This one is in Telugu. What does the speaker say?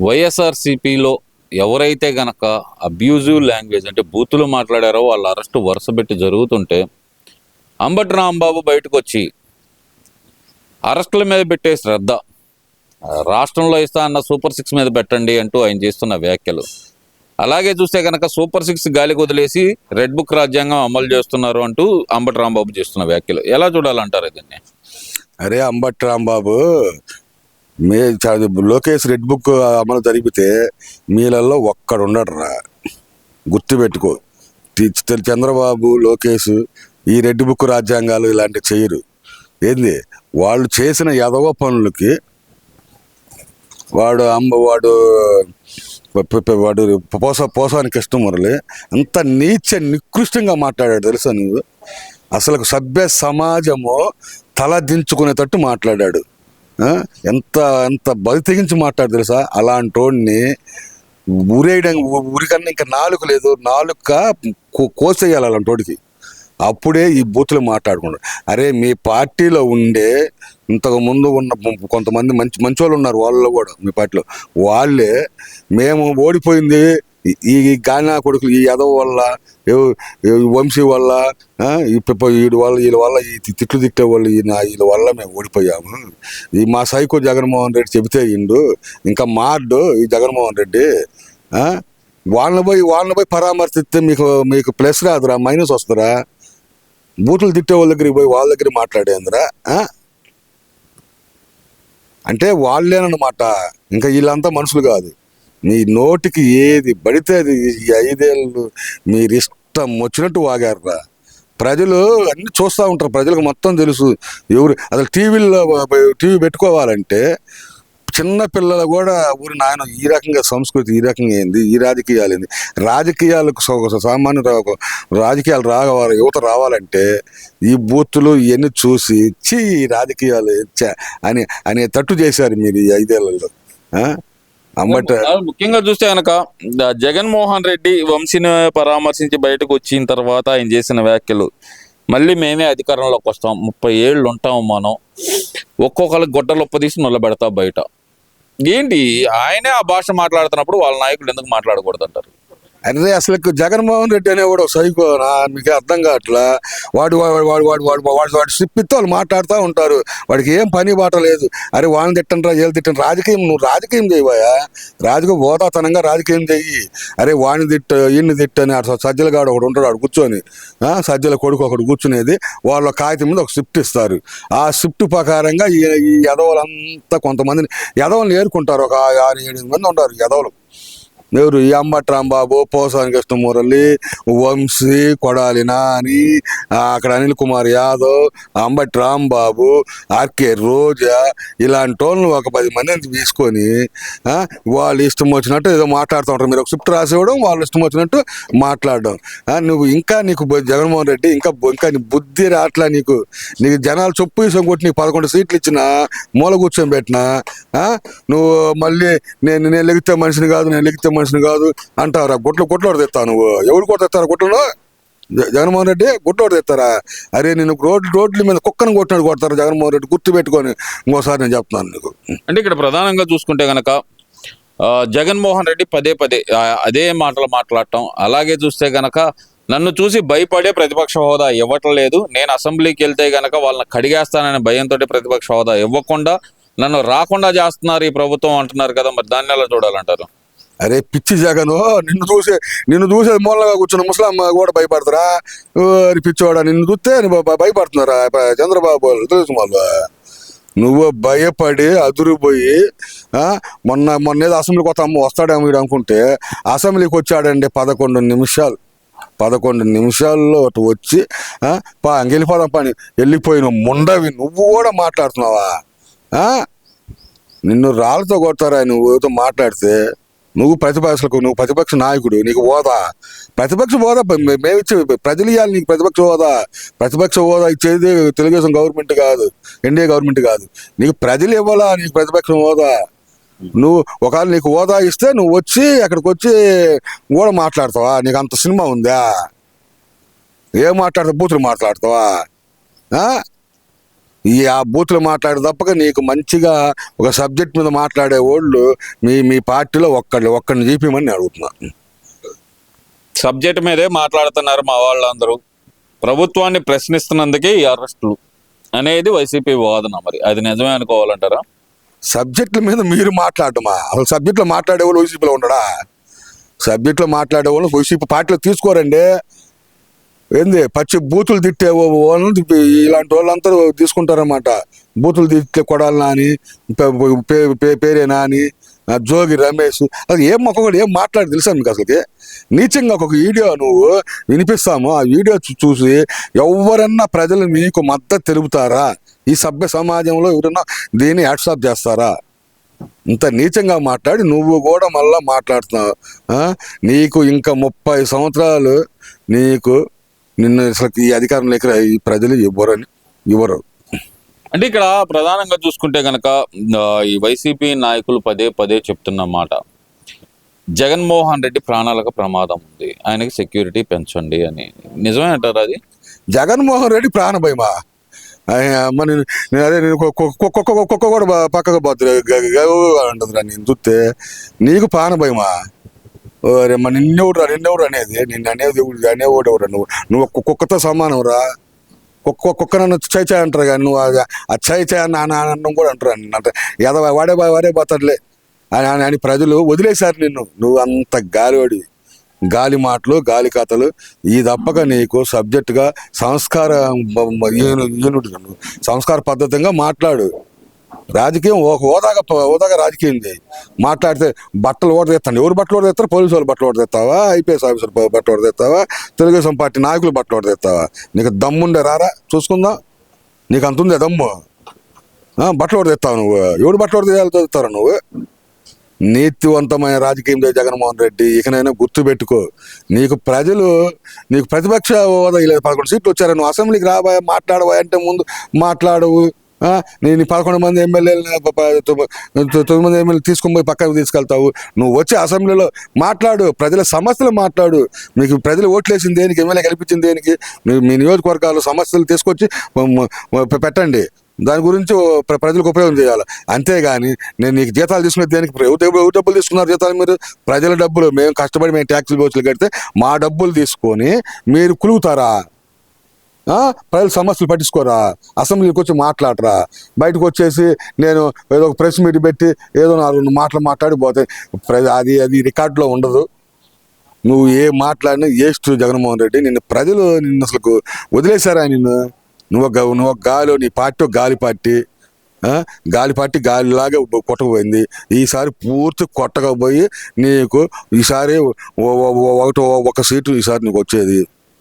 వైఎస్ఆర్సీపీలో ఎవరైతే గనక అబ్యూజివ్ లాంగ్వేజ్ అంటే బూతులు మాట్లాడారో వాళ్ళ అరెస్టు వరుసపెట్టి జరుగుతుంటే అంబటి రాంబాబు బయటకు వచ్చి అరెస్టుల మీద పెట్టే శ్రద్ధ రాష్ట్రంలో ఇస్తా అన్న సూపర్ 6 మీద పెట్టండి అంటూ ఆయన చేస్తున్న వ్యాఖ్యలు, అలాగే చూస్తే కనుక సూపర్ 6 గాలికి వదిలేసి రెడ్ బుక్ రాజ్యాంగం అమలు చేస్తున్నారు అంటూ అంబటి రాంబాబు చేస్తున్న వ్యాఖ్యలు ఎలా చూడాలంటారు దీన్ని? అరే అంబటి రాంబాబు, మీ లోకేష్ రెడ్ బుక్ అమలు జరిపితే మీలలో ఒక్కడుండడు రా, గుర్తుపెట్టుకో. చంద్రబాబు లోకేష్ ఈ రెడ్ బుక్ రాజ్యాంగాలు ఇలాంటివి చేయరు. ఏంది వాళ్ళు చేసిన ఎదవ పనులకి వాడు పోసాని కృష్ణమురళి అంత నికృష్టంగా మాట్లాడాడు తెలుసా నువ్వు? అసలు సభ్య సమాజము తల దించుకునేటట్టు మాట్లాడాడు. ఎంత ఎంత బలి తెగించి మాట్లాడు తెలుసా? అలాంటి వాడిని ఊరికన్నా ఇంకా నాలుక లేదు, నాలుక కోసేయాలి అలాంటి వాడికి. అప్పుడే ఈ బూతులు మాట్లాడుకున్నాడు. అరే మీ పార్టీలో ఉండే ఇంతకు ముందు ఉన్న కొంతమంది మంచి వాళ్ళు ఉన్నారు, వాళ్ళలో కూడా మీ పార్టీలో వాళ్ళే మేము ఓడిపోయింది ఈ గానా కొడుకులు ఈ యదవ వల్ల, వంశీ వల్ల, వీళ్ళ వల్ల ఈ తిట్లు తిట్టే వాళ్ళు వీళ్ళ వల్ల మేము ఓడిపోయాము. ఈ మా సైకో జగన్మోహన్ రెడ్డి చెబితే ఇండు ఇంకా మాడ్డు ఈ జగన్మోహన్ రెడ్డి. వాళ్ళని పోయి పరామర్శిస్తే మీకు ప్లస్ రాదురా, మైనస్ వస్తుందిరా. బూతులు తిట్టే వాళ్ళ దగ్గరికి పోయి వాళ్ళ దగ్గర మాట్లాడేందిరా? అంటే వాళ్ళేనమాట, ఇంకా వీళ్ళంతా మనుషులు కాదు. మీ నోటికి ఏది పడితే అది ఈ 5 ఏళ్ళు మీరు ఇష్టం వచ్చినట్టు వాగారురా. ప్రజలు అన్ని చూస్తూ ఉంటారు, ప్రజలకు మొత్తం తెలుసు. ఎవరు అసలు టీవీ పెట్టుకోవాలంటే చిన్న పిల్లలు కూడా ఊరి నాయన ఈ రకంగా సంస్కృతి, ఈ రకంగా ఏంది, ఈ రాజకీయాలు ఏంది, రాజకీయాలకు సామాన్య రాజకీయాలు యువత రావాలంటే ఈ బూతులు ఇవన్నీ చూసి ఈ రాజకీయాలు అనే తట్టు చేశారు మీరు ఈ 5 ఏళ్లలో. ముఖ్యంగా చూస్తే కనుక జగన్మోహన్ రెడ్డి వంశీని పరామర్శించి బయటకు వచ్చిన తర్వాత ఆయన చేసిన వ్యాఖ్యలు, మళ్ళీ మేమే అధికారంలోకి వస్తాం, 30 ఏళ్ళు ఉంటాము మనం, ఒక్కొక్కరికి గొడ్డలొప్పదీసి నిలబెడతా బయట. ఏంటి ఆయనే ఆ భాష మాట్లాడుతున్నప్పుడు వాళ్ళ నాయకులు ఎందుకు మాట్లాడకూడదు అంటారు? అదే అసలు జగన్మోహన్ రెడ్డి అనేవాడు సైకోనా? మీకు అర్థం కావట్లా. వాడు సిప్పితో వాళ్ళు మాట్లాడుతూ ఉంటారు, వాడికి ఏం పని బాట లేదు. అరే వాళ్ళని తిట్టండి, వీళ్ళు తిట్టండి. రాజకీయం నువ్వు రాజకీయం చేయవా? రాజకీయం హోదాతనంగా రాజకీయం చెయ్యి. అరే వాడిని ఈయన్ని తిట్టని సజ్జల గాడు ఒకడు ఉంటాడు, వాడు కూర్చొని సజ్జల కొడుకు ఒకడు కూర్చునేది, వాళ్ళ కాగితం మీద ఒక స్విఫ్ట్ ఇస్తారు. ఆ స్విఫ్ట్ ప్రకారంగా ఈ యదవులంతా కొంతమందిని యదవులను ఏరుకుంటారు. ఒక 6-7 మంది ఉంటారు యదవులు. ఎవరు? ఈ అంబటి రాంబాబు, పోసాని కృష్ణమురళి, వంశీ, కొడాలి నాని, అక్కడ అనిల్ కుమార్ యాదవ్, అంబటి రాంబాబు, ఆర్కే రోజా, ఇలాంటి వాళ్ళని ఒక 10 మందిని తీసుకొని వాళ్ళు ఇష్టం వచ్చినట్టు ఏదో మాట్లాడుతూ ఉంటారు. మీరు ఒక స్క్రిప్ట్ రాసేవడం, వాళ్ళు ఇష్టం వచ్చినట్టు మాట్లాడడం. నీకు జగన్మోహన్ రెడ్డి ఇంకా నీ బుద్ధి రాట్లా. నీకు జనాలు చొప్పు విషయం కొట్టి నీకు 11 సీట్లు ఇచ్చిన, మూల కూర్చొని పెట్టినా నువ్వు మళ్ళీ నేను లెగితే మనిషిని కాదు, నేను లెగితే మనిషిని కాదు అంటారా? గుట్లోడు తెస్తావు నువ్వు. ఎవరు కూడా తెస్తారా గుట్లలో? జగన్మోహన్ రెడ్డి గుట్టోడు తెస్తారా? అరే నేను రోడ్ల మీద కుక్కను కొడతారు జగన్మోహన్ రెడ్డి, గుర్తు పెట్టుకొని ఇంకోసారి నేను చెప్తున్నాను నీకు. అంటే ఇక్కడ ప్రధానంగా చూసుకుంటే కనుక జగన్మోహన్ రెడ్డి పదే అదే మాటలు మాట్లాడటం, అలాగే చూస్తే గనక నన్ను చూసి భయపడే ప్రతిపక్ష హోదా ఇవ్వట్లేదు, నేను అసెంబ్లీకి వెళ్తే గనక వాళ్ళని కడిగేస్తాననే భయంతో ప్రతిపక్ష హోదా ఇవ్వకుండా నన్ను రాకుండా చేస్తున్నారు ఈ ప్రభుత్వం అంటున్నారు కదా, మరి దాన్ని ఎలా చూడాలంటారు? అరే పిచ్చి జగను, నిన్ను చూసే మూలగా కూర్చున్న ముసలాం కూడా భయపడతారా? పిచ్చోడా, నిన్ను చూస్తే భయపడుతున్నారా చంద్రబాబు తెలుసు వాళ్ళు? నువ్వు భయపడి అదురుపోయి మొన్న ఏదో అసెంబ్లీకి వస్తాడేమో వీడు అనుకుంటే అసెంబ్లీకి వచ్చాడండి 11 నిమిషాల్లో అటు వచ్చి వెళ్ళిపోదాం పని వెళ్ళిపోయిన ముండవి నువ్వు కూడా మాట్లాడుతున్నావా? నిన్ను రాళ్ళతో కొడతారా నువ్వు మాట్లాడితే? నువ్వు ప్రతిపక్ష నాయకుడు, నీకు హోదా, ప్రతిపక్ష హోదా మేమిచ్చి ప్రజలు ఇవ్వాలి నీకు ప్రతిపక్ష హోదా ఇచ్చేది తెలుగుదేశం గవర్నమెంట్ కాదు, ఎన్డీఏ గవర్నమెంట్ కాదు, నీకు ప్రజలు ఇవ్వాలా నీకు ప్రతిపక్ష హోదా. నువ్వు ఒకవేళ నీకు హోదా ఇస్తే నువ్వు వచ్చి అక్కడికి వచ్చి కూడా మాట్లాడతావా? నీకు అంత సినిమా ఉందా? ఏం మాట్లాడతావు? బూతులు మాట్లాడతావా? ఆ బూతులు మాట్లాడే తప్పక నీకు మంచిగా ఒక సబ్జెక్ట్ మీద మాట్లాడే వాళ్ళు మీ పార్టీలో ఒక్కడిని చూపిమని అడుగుతున్నా. సబ్జెక్ట్ మీదే మాట్లాడుతున్నారు మా వాళ్ళందరూ. ప్రభుత్వాన్ని ప్రశ్నిస్తున్నందుకే ఈ అరెస్టులు అనేది వైసీపీ వాదన. మరి అది నిజమే అనుకోవాలంటారా? సబ్జెక్టుల మీద మీరు మాట్లాడమా? అసలు సబ్జెక్టులో మాట్లాడేవాళ్ళు వైసీపీలో ఉండడా? సబ్జెక్టులో మాట్లాడేవాళ్ళు వైసీపీ పార్టీలో తీసుకోరండి. ఏంది పచ్చి బూతులు తిట్టే వాళ్ళు ఇలాంటి వాళ్ళందరూ తీసుకుంటారన్నమాట. బూతులు తిట్టే కొడాలనా అని, పేరేనా అని, జోగి రమేష్, అది ఒక్కొక్కటి ఏం మాట్లాడి తెలుసా మీకు? అసలుకి నీచంగా ఒక్కొక్క వీడియో నువ్వు వినిపిస్తాము. ఆ వీడియో చూసి ఎవరన్నా ప్రజలు మీకు మద్దతు తెలుపుతారా? ఈ సభ్య సమాజంలో ఎవరన్నా దీన్ని హ్యాట్సాప్ చేస్తారా? ఇంత నీచంగా మాట్లాడి నువ్వు కూడా మళ్ళా మాట్లాడుతున్నావు. నీకు ఇంకా 30 సంవత్సరాలు నిన్ను అసలు ఈ అధికారం లేక ఈ ప్రజలు ఇవ్వరు. అంటే ఇక్కడ ప్రధానంగా చూసుకుంటే కనుక ఈ వైసీపీ నాయకులు పదే పదే చెప్తున్న మాట, జగన్మోహన్ రెడ్డి ప్రాణాలకు ప్రమాదం ఉంది, ఆయనకి సెక్యూరిటీ పెంచండి అని. నిజమే అంటారు అది? జగన్మోహన్ రెడ్డి ప్రాణభయమా? మరి నేను కుక్క కూడా పక్కకు పోతుంది అంటుందిరా నేను చూస్తే. నీకు ప్రాణభయమా? మరి నిన్నెవరు అనేది? అనేవాడు ఎవరు? నువ్వు కుక్కతో సమానం రా. కుక్క నన్ను చైచాయ్ అంటారు కానీ నువ్వు ఆ చైచాయ్ అన్నం కూడా అంటారు. అంటే వాడే పోతాడులే అని ప్రజలు వదిలేశారు నిన్ను. నువ్వు అంత గాలివాడి, గాలి మాటలు, గాలి కథలు ఈ తప్పక నీకు సబ్జెక్టుగా సంస్కార పద్ధతిగా మాట్లాడు. రాజకీయం హోదాగా రాజకీయం చేయి. మాట్లాడితే బట్టలు ఓడదీస్తాను. ఎవరు బట్టలు ఓడదీస్తారు? పోలీసు వాళ్ళు బట్టలు ఓడదీస్తావా? ఐపీఎస్ ఆఫీసర్ బట్టలు ఓడదీస్తావా? తెలుగుదేశం పార్టీ నాయకులు బట్టలు ఓడదీస్తావా? నీకు దమ్ముండే రారా చూసుకుందాం. నీకు అంత ఉందే దమ్ము? బట్టలు ఓడదీస్తావు నువ్వు? ఎవడు బట్టలు ఓడదీస్తారా నువ్వు? నీతివంతమైన రాజకీయం చేయ జగన్మోహన్ రెడ్డి. ఇకనైనా గుర్తుపెట్టుకో, నీకు ప్రతిపక్ష హోదా 11 సీట్లు వచ్చారు. నువ్వు అసెంబ్లీకి రాబోయే మాట్లాడబోయే అంటే ముందు మాట్లాడవు. నేను 11 మంది ఎమ్మెల్యేలు 9 మంది ఎమ్మెల్యేలు తీసుకొని పోయి పక్కకు తీసుకెళ్తావు. నువ్వు వచ్చి అసెంబ్లీలో మాట్లాడు, ప్రజల సమస్యలు మాట్లాడు. మీకు ప్రజలు ఓట్లేసింది దేనికి? ఎమ్మెల్యే కల్పించింది దేనికి? మీ నియోజకవర్గాలు సమస్యలు తీసుకొచ్చి పెట్టండి. దాని గురించి ప్రజలకు ఉపయోగం చేయాలి. అంతేగాని నేను నీకు జీతాలు తీసుకునేది దేనికి? ఎవరు డబ్బులు తీసుకున్నారు జీతాలు? మీరు ప్రజల డబ్బులు, మేము కష్టపడి మేము ట్యాక్సులు బోచులు కడితే మా డబ్బులు తీసుకొని మీరు కులుగుతారా? ప్రజల సమస్యలు పట్టించుకోరా? అసెంబ్లీకి వచ్చి మాట్లాడరా? బయటకు వచ్చేసి నేను ఏదో ఒక ప్రెస్ మీట్ పెట్టి ఏదో 4 మాటలు మాట్లాడిపోతాయి. అది రికార్డులో ఉండదు. నువ్వు మాట్లాడినా వేస్ట్ జగన్మోహన్ రెడ్డి. నిన్ను అసలు వదిలేశారా? నువ్వు గాలి, నీ పార్టీ గాలి పార్టీ. గాలిలాగా కొట్టకపోయింది. ఈసారి పూర్తి కొట్టకపోయి నీకు ఈసారి ఒక సీటు ఈసారి నీకు వచ్చేది.